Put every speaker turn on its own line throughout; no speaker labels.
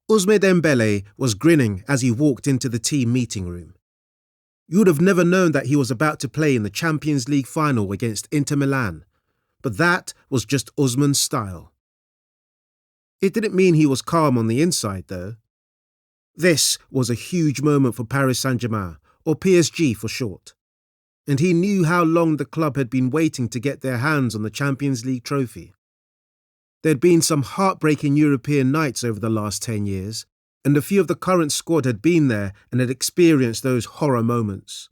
Ousmane Dembélé was grinning as he walked into the team meeting room. You would have never known that he was about to play in the Champions League final against Inter Milan, but that was just Ousmane's style. It didn't mean he was calm on the inside, though. This was a huge moment for Paris Saint-Germain, or PSG for short, and he knew how long the club had been waiting to get their hands on the Champions League trophy. There had been some heartbreaking European nights over the last 10 years, and a few of the current squad had been there and had experienced those horror moments.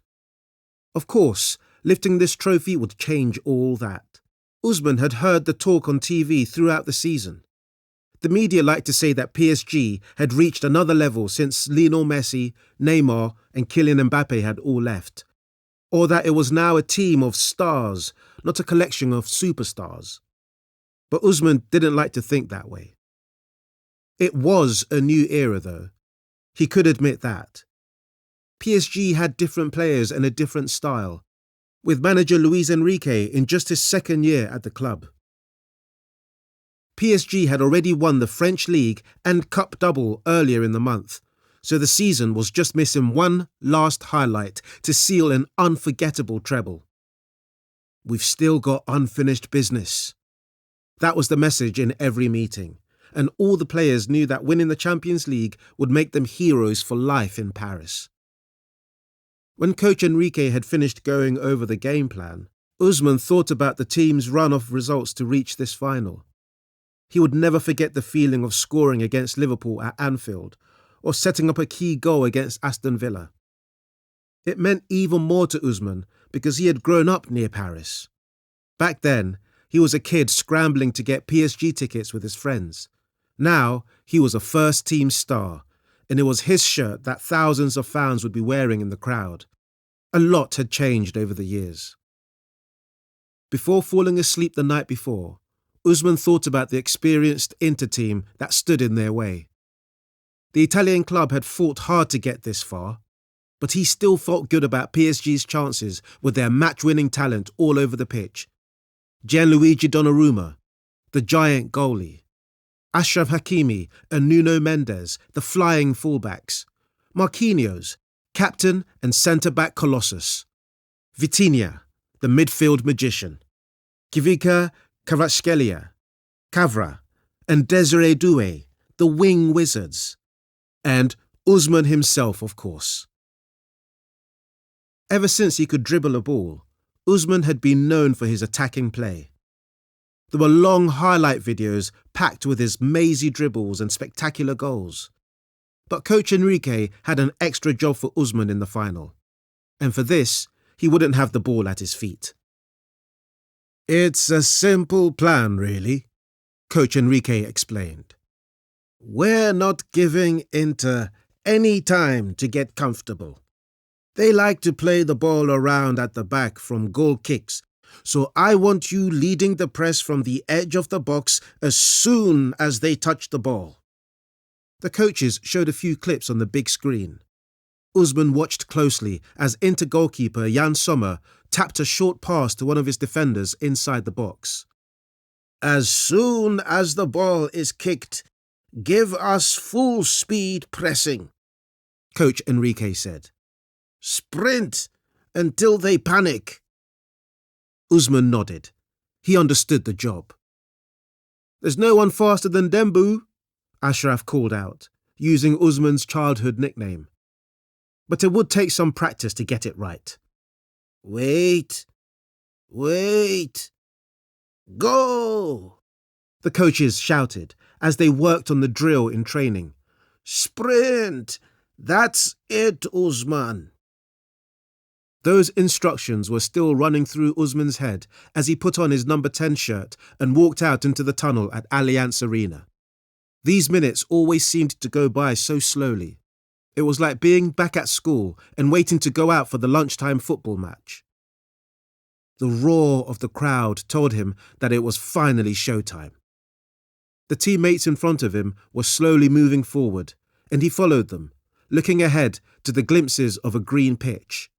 Of course, lifting this trophy would change all that. Ousmane had heard the talk on TV throughout the season. The media liked to say that PSG had reached another level since Lionel Messi, Neymar and Kylian Mbappe had all left, or that it was now a team of stars, not a collection of superstars. But Ousmane didn't like to think that way. It was a new era, though. He could admit that. PSG had different players and a different style, with manager Luis Enrique in just his second year at the club. PSG had already won the French Ligue and Cup double earlier in the month, so the season was just missing one last highlight to seal an unforgettable treble. We've still got unfinished business. That was the message in every meeting, and all the players knew that winning the Champions League would make them heroes for life in Paris. When coach Enrique had finished going over the game plan, Ousmane thought about the team's run of results to reach this final. He would never forget the feeling of scoring against Liverpool at Anfield or setting up a key goal against Aston Villa. It meant even more to Ousmane because he had grown up near Paris. Back then, he was a kid scrambling to get PSG tickets with his friends. Now, he was a first-team star, and it was his shirt that thousands of fans would be wearing in the crowd. A lot had changed over the years. Before falling asleep the night before, Ousmane thought about the experienced Inter team that stood in their way. The Italian club had fought hard to get this far, but he still felt good about PSG's chances with their match-winning talent all over the pitch. Gianluigi Donnarumma, the giant goalie. Achraf Hakimi and Nuno Mendes, the flying fullbacks. Marquinhos, captain and centre-back colossus. Vitinha, the midfield magician. Kivika Kvaratskhelia, Kavra, and Desiree Doué, the wing wizards. And Ousmane himself, of course. Ever since he could dribble a ball, Ousmane had been known for his attacking play. There were long highlight videos packed with his mazy dribbles and spectacular goals. But coach Enrique had an extra job for Ousmane in the final. And for this, he wouldn't have the ball at his feet. It's a simple plan, really, coach Enrique explained. We're not giving Inter any time to get comfortable. They like to play the ball around at the back from goal kicks, so I want you leading the press from the edge of the box as soon as they touch the ball. The coaches showed a few clips on the big screen. Ousmane watched closely as Inter goalkeeper Jan Sommer tapped a short pass to one of his defenders inside the box. As soon as the ball is kicked, give us full speed pressing, coach Enrique said. Sprint until they panic. Ousmane nodded. He understood the job. There's no one faster than Dembu, Achraf called out, using Ousmane's childhood nickname. But it would take some practice to get it right. Wait. Go! The coaches shouted as they worked on the drill in training. Sprint! That's it, Ousmane. Those instructions were still running through Ousmane's head as he put on his number 10 shirt and walked out into the tunnel at Allianz Arena. These minutes always seemed to go by so slowly. It was like being back at school and waiting to go out for the lunchtime football match. The roar of the crowd told him that it was finally showtime. The teammates in front of him were slowly moving forward, and he followed them, looking ahead to the glimpses of a green pitch.